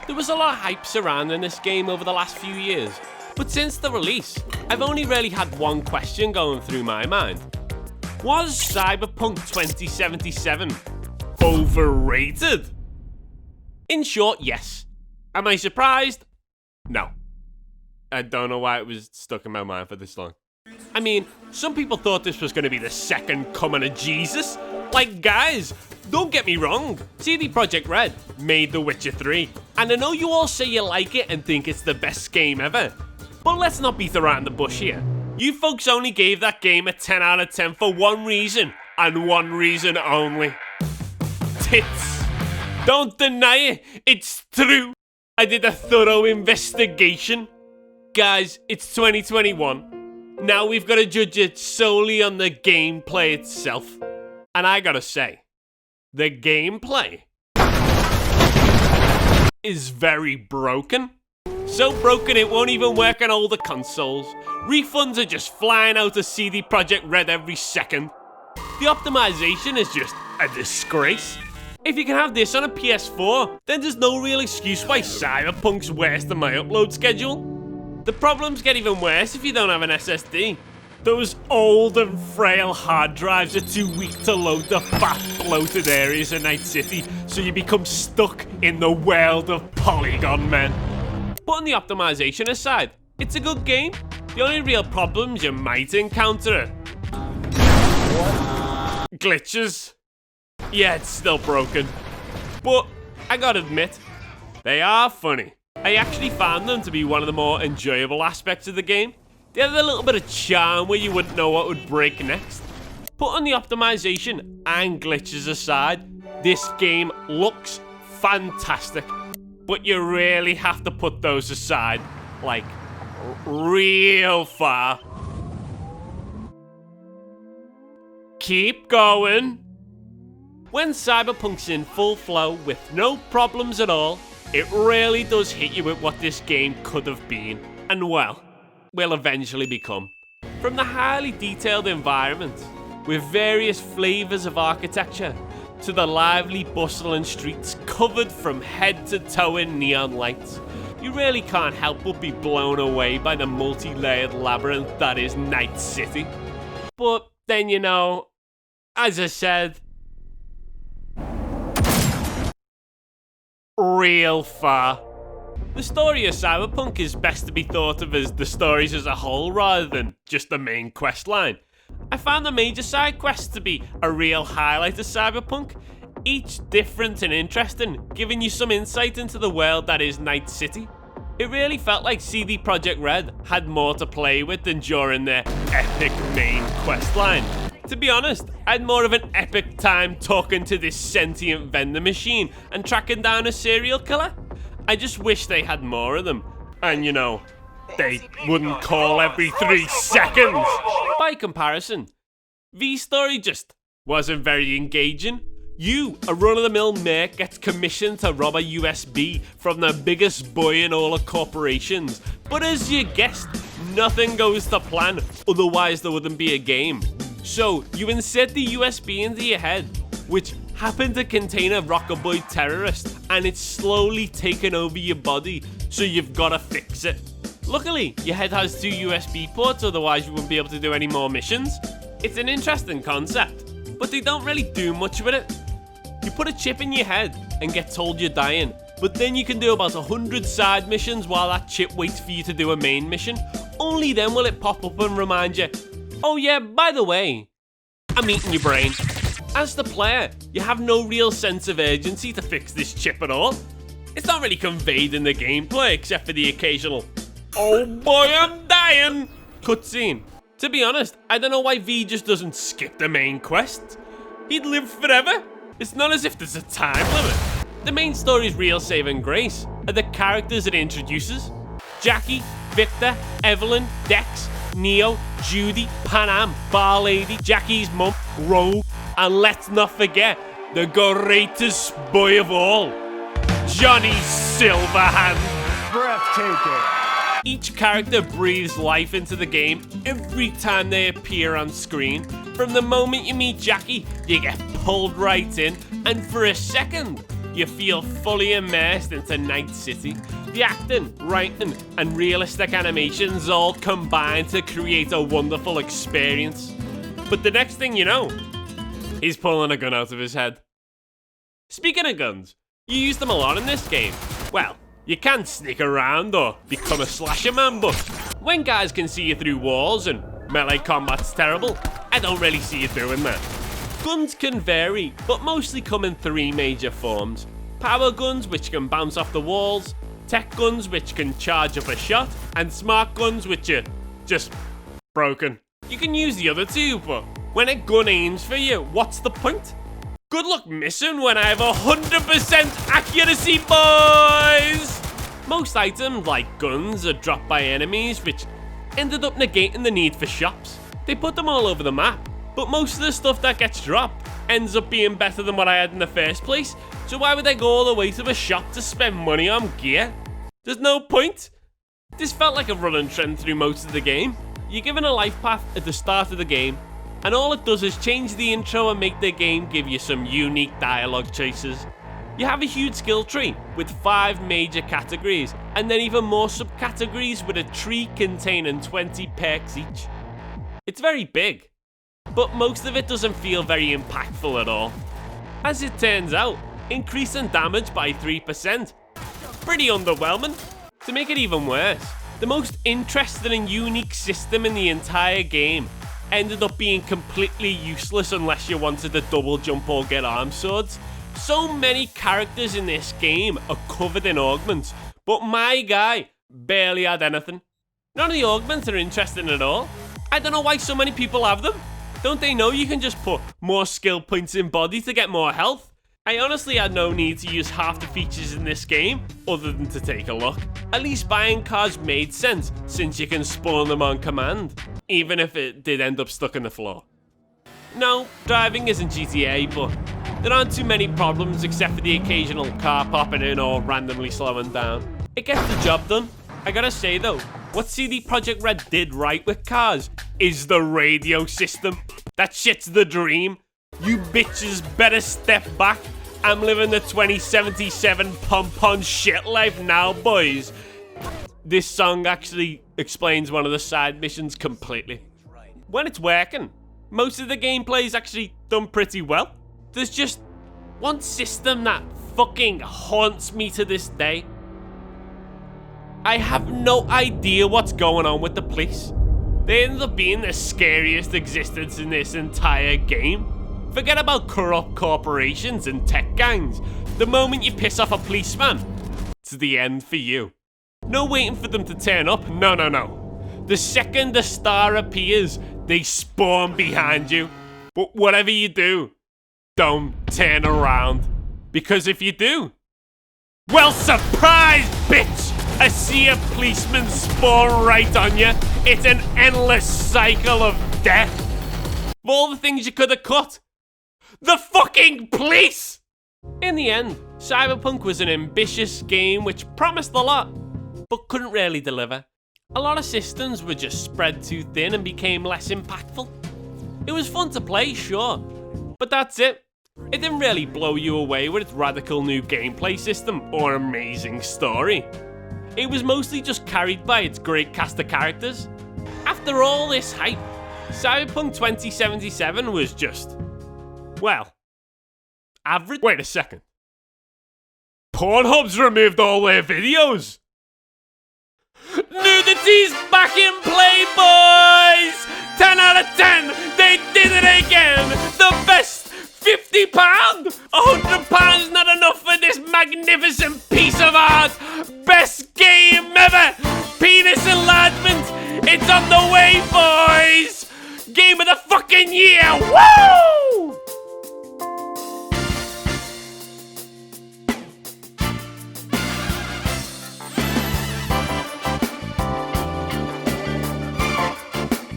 There was a lot of hype surrounding this game over the last few years, but since the release, I've only really had one question going through my mind. Was Cyberpunk 2077 overrated? In short, yes. Am I surprised? No. I don't know why it was stuck in my mind for this long. I mean, some people thought this was going to be the second coming of Jesus. Like, guys, don't get me wrong. CD Projekt Red made The Witcher 3, and I know you all say you like it and think it's the best game ever. But let's not beat around the bush here. You folks only gave that game a 10 out of 10 for one reason, and one reason only. Tits. Don't deny it, it's true. I did a thorough investigation. Guys, it's 2021. Now we've got to judge it solely on the gameplay itself. And I gotta say, the gameplay is very broken. So broken it won't even work on older consoles. Refunds are just flying out of CD Projekt Red every second. The optimization is just a disgrace. If you can have this on a PS4, then there's no real excuse why Cyberpunk's worse than my upload schedule. The problems get even worse if you don't have an SSD. Those old and frail hard drives are too weak to load the fat, bloated areas of Night City, so you become stuck in the world of Polygon Men. Putting the optimization aside, it's a good game. The only real problems you might encounter are glitches. Yeah, it's still broken. But I gotta admit, they are funny. I actually found them to be one of the more enjoyable aspects of the game. They had a little bit of charm where you wouldn't know what would break next. Putting the optimization and glitches aside, this game looks fantastic. But you really have to put those aside, like, real far. Keep going. When Cyberpunk's in full flow with no problems at all, it really does hit you with what this game could have been, and well, will eventually become. From the highly detailed environment, with various flavours of architecture, to the lively bustling streets covered from head to toe in neon lights, you really can't help but be blown away by the multi-layered labyrinth that is Night City. But then, you know, as I said, real far. The story of Cyberpunk is best to be thought of as the stories as a whole rather than just the main quest line. I found the major side quests to be a real highlight of Cyberpunk, each different and interesting, giving you some insight into the world that is Night City. It really felt like CD Projekt Red had more to play with than during their epic main quest line. To be honest, I had more of an epic time talking to this sentient vending machine and tracking down a serial killer. I just wish they had more of them. And you know, they wouldn't call every 3 seconds. By comparison, V's story just wasn't very engaging. You, a run-of-the-mill merc, gets commissioned to rob a USB from the biggest boy in all of corporations. But as you guessed, nothing goes to plan, otherwise there wouldn't be a game. So, you insert the USB into your head, which happened to contain a rockaboy terrorist, and it's slowly taken over your body, so you've gotta fix it. Luckily, your head has 2 USB ports, otherwise you wouldn't be able to do any more missions. It's an interesting concept, but they don't really do much with it. You put a chip in your head and get told you're dying, but then you can do about 100 side missions while that chip waits for you to do a main mission. Only then will it pop up and remind you, oh yeah, by the way, I'm eating your brain. As the player, you have no real sense of urgency to fix this chip at all. It's not really conveyed in the gameplay except for the occasional, oh boy, I'm dying cutscene. To be honest, I don't know why V just doesn't skip the main quest. He'd live forever. It's not as if there's a time limit. The main story's real saving grace are the characters it introduces. Jackie, Victor, Evelyn, Dex, Neo, Judy, Panam, Bar Lady, Jackie's mum, Rogue, and let's not forget the greatest boy of all, Johnny Silverhand. Breathtaking. Each character breathes life into the game every time they appear on screen. From the moment you meet Jackie, you get pulled right in, and for a second, you feel fully immersed into Night City. The acting, writing, and realistic animations all combine to create a wonderful experience. But the next thing you know, he's pulling a gun out of his head. Speaking of guns, you use them a lot in this game. Well, you can sneak around or become a slasher man, but when guys can see you through walls and melee combat's terrible, I don't really see you doing that. Guns can vary, but mostly come in 3 major forms. Power guns, which can bounce off the walls, tech guns, which can charge up a shot, and smart guns, which are just broken. You can use the other 2, but when a gun aims for you, what's the point? Good luck missing when I have 100% accuracy, boys! Most items, like guns, are dropped by enemies, which ended up negating the need for shops. They put them all over the map, but most of the stuff that gets dropped ends up being better than what I had in the first place, so why would I go all the way to a shop to spend money on gear? There's no point. This felt like a running trend through most of the game. You're given a life path at the start of the game, and all it does is change the intro and make the game give you some unique dialogue choices. You have a huge skill tree with 5 major categories, and then even more subcategories with a tree containing 20 perks each. It's very big, but most of it doesn't feel very impactful at all. As it turns out, increasing damage by 3%, pretty underwhelming. To make it even worse, the most interesting and unique system in the entire game ended up being completely useless unless you wanted to double jump or get arm swords. So many characters in this game are covered in augments, but my guy barely had anything. None of the augments are interesting at all. I don't know why so many people have them. Don't they know you can just put more skill points in body to get more health? I honestly had no need to use half the features in this game other than to take a look. At least buying cars made sense since you can spawn them on command, even if it did end up stuck in the floor. No, driving isn't GTA, but there aren't too many problems except for the occasional car popping in or randomly slowing down. It gets the job done. I gotta say though, what CD Projekt Red did right with cars is the radio system. That shit's the dream. You bitches better step back. I'm living the 2077 pom-pom shit life now, boys. This song actually explains one of the side missions completely. When it's working, most of the gameplay is actually done pretty well. There's just one system that fucking haunts me to this day. I have no idea what's going on with the police. They ended up being the scariest existence in this entire game. Forget about corrupt corporations and tech gangs. The moment you piss off a policeman, it's the end for you. No waiting for them to turn up, no. The second the star appears, they spawn behind you. But whatever you do, don't turn around. Because if you do, well, surprise, bitch! I see a policeman spawn right on you. It's an endless cycle of death. Of all the things you could have cut, the fucking police! In the end, Cyberpunk was an ambitious game which promised a lot, but couldn't really deliver. A lot of systems were just spread too thin and became less impactful. It was fun to play, sure, but that's it. It didn't really blow you away with its radical new gameplay system or amazing story. It was mostly just carried by its great cast of characters. After all this hype, Cyberpunk 2077 was just, well, average. Wait a second. Pornhub's removed all their videos. Nudity's back in play, boys! 10 out of 10! They did it again! The best £50? £100 not enough for this magnificent piece of art! Best game ever! Penis enlargement! It's on the way, boys! Game of the fucking year! Woo!